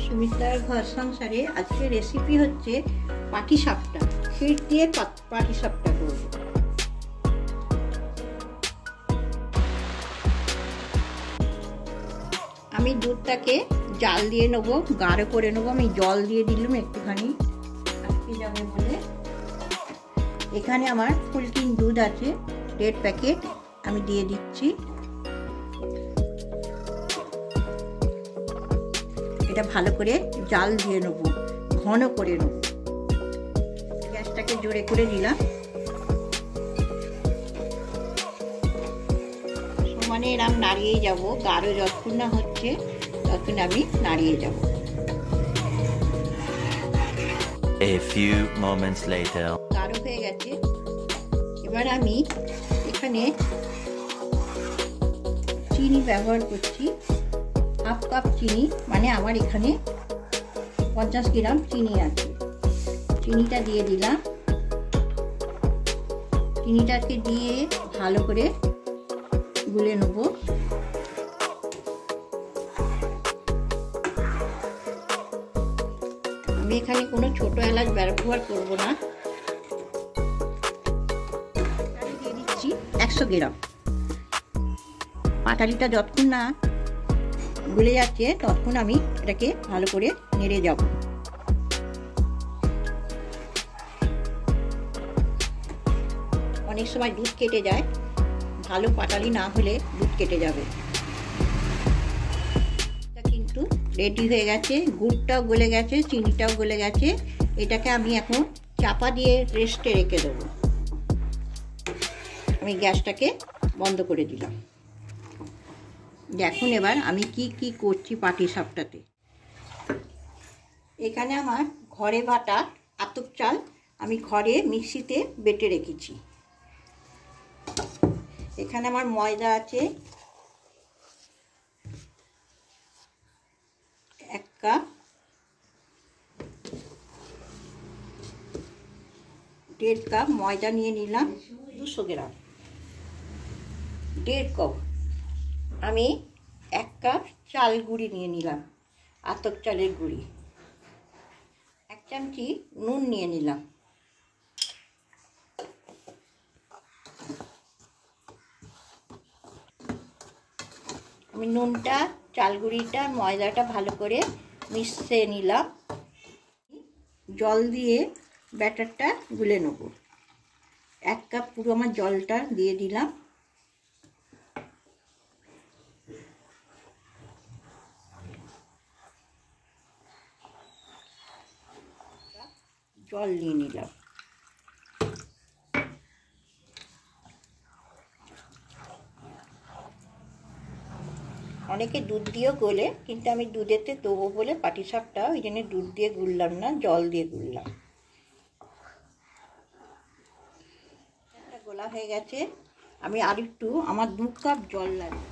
সুমিত্রার ঘর সংসারে আজকে রেসিপি হচ্ছে পাটিসাপটা। ক্ষীর দিয়ে পাটিসাপটা করব। আমি দুধটাকে জাল দিয়ে নেবো, গাঢ় করে নেবো। আমি জল দিয়ে দিলাম একটুখানি, আটকে যাবে বলে। এখানে আমার ফুলকিন দুধ আছে 1.5 প্যাকেট, আমি দিয়ে দিচ্ছি। এটা ভালো করে জাল দিয়ে নেবো, ঘন করে নেব। গ্যাসটাকে জোরে করে দিলাম, সমানে এরকম নাড়িয়ে যাব। গাঢ় যতক্ষণ না হচ্ছে ততক্ষণ আমি নাড়িয়ে যাব। A few moments later. গাঢ় হয়ে গেছে। এবার আমি এখানে চিনি ব্যবহার করছি, 1/2 কাপ চিনি, মানে আমার এখানে 50 গ্রাম চিনি আছে। চিনিটা দিয়ে দিলাম। চিনিটাকে দিয়ে ভালো করে গুলে নেব। আমি এখানে কোনো ছোট এলাচ ব্যবহার করব না। দিয়ে দিচ্ছি 100 গ্রাম। পাটালিটা যতক্ষণ না গুলে যাচ্ছে ততক্ষণ আমি এটাকে ভালো করে নেড়ে যাব। অনেক সময় দুধ কেটে যায়, ভালো পাটালি না হলে দুধ কেটে যাবে। এটা কিন্তু রেডি হয়ে গেছে, গুড়টাও গলে গেছে, চিনিটাও গলে গেছে। এটাকে আমি এখন চাপা দিয়ে রেস্টে রেখে দেবো। আমি গ্যাসটাকে বন্ধ করে দিলাম। দেখুন এবার আমি কি করছি পাটিসাপটাতে। এখানে আমার ঘরে বাটা আতপ চাল আমি ঘরে মিক্সিতে বেটে রেখেছি। এখানে আমার ময়দা আছে 1 কাপ, 1.5 কাপ ময়দা নিয়ে নিলাম, 200 গ্রাম। 1.5 কাপ আমি 1 কাপ চাল গুঁড়ি নিয়ে নিলাম, আতপ চালের গুঁড়ি। 1 চামচি নুন নিয়ে নিলাম। আমি নুনটা, চাল গুঁড়িটা, ময়দাটা ভালো করে মিশিয়ে নিলাম। জল দিয়ে ব্যাটারটা গুলে নেব। 1 কাপ পুরো আমার জলটা দিয়ে দিলাম। জল নিয়ে নিলাম। অনেকে দুধ দিয়েও গোলে, কিন্তু আমি দুধেতে দেবো বলে পাটিসাপটা, ওই জন্য দুধ দিয়ে গুললাম না, জল দিয়ে গুললাম। গোলা হয়ে গেছে। আমি আর একটু, আমার 2 কাপ জল লাগবে।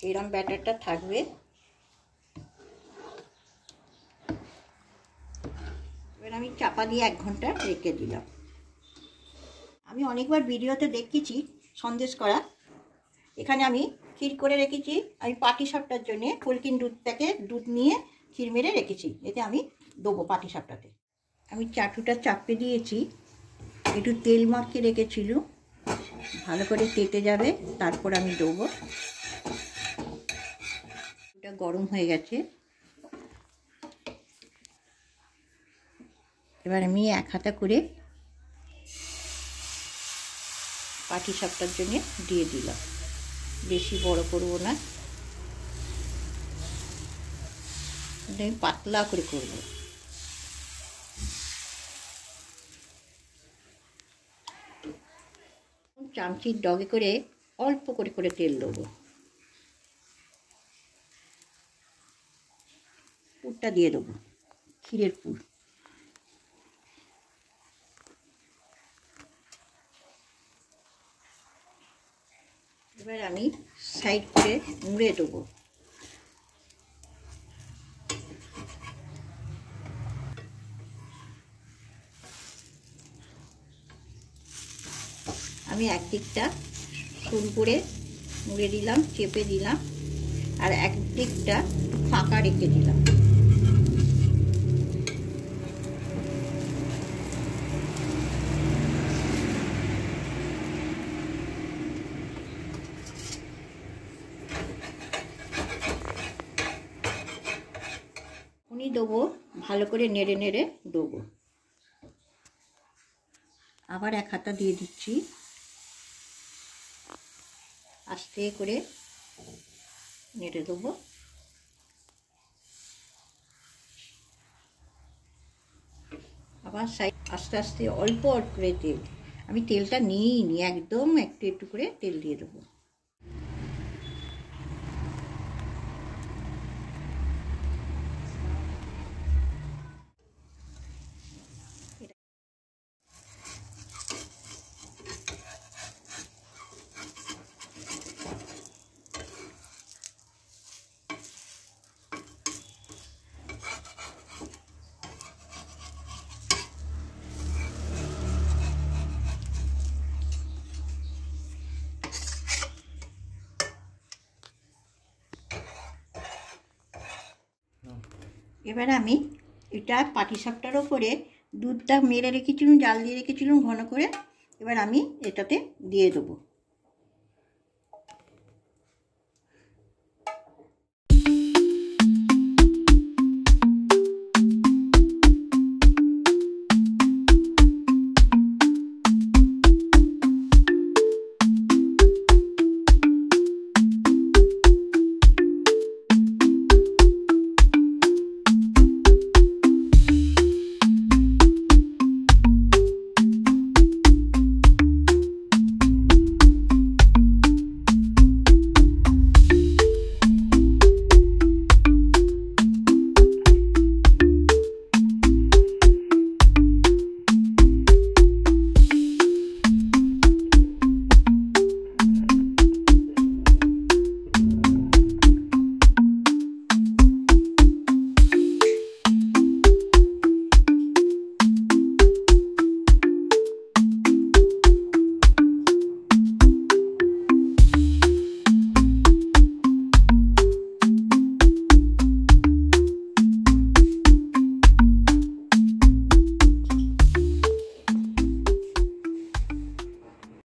এরম ব্যাটারটা থাকবে। এবার আমি চাপা দিয়ে 1 ঘন্টা রেখে দিলাম। আমি অনেকবার ভিডিওতে দেখেছি সন্দেশ করা। এখানে আমি ক্ষীর করে রেখেছি। আমি পাটিসাপটার জন্যে ফুলকিন দুধ থেকে দুধ নিয়ে ক্ষীর মেরে রেখেছি, এতে আমি দেবো পাটিসাপটাতে। আমি চাটুটা চাপে দিয়েছি, একটু তেল মাখিয়ে রেখেছিল, ভালো করে তেতে যাবে, তারপর আমি দেবো। এটা গরম হয়ে গেছে। এবার আমি 1 হাতা করে পাটিসাপটার জন্য দিয়ে দিলাম। বেশি বড় করব না, আমি পাতলা করে করব। চামচির ডগে করে অল্প করে করে তেল দেবো। পুরটা দিয়ে দেবো, ক্ষীরের পুর। এবার আমি সাইড করে মুড়ে দেবো। আমি একদিকটা শুরু করে মুড়ে দিলাম, চেপে দিলাম, আর একদিকটা ফাঁকা রেখে দিলাম। উনি দেবো, ভালো করে নেড়ে নেড়ে দেবো। আবার এক হাতা দিয়ে দিচ্ছি, আস্তে করে নেড়ে দেবো। আবার আস্তে আস্তে অল্প অল্প করে তেল, আমি তেলটা নিইনি, একদম একটু একটু করে তেল দিয়ে দেবো। এবার আমি এটা পাটিসাপটার ওপরে দুধটা মেরে রেখেছিলাম, জাল দিয়ে রেখেছিলাম ঘন করে, এবার আমি এটাতে দিয়ে দেবো।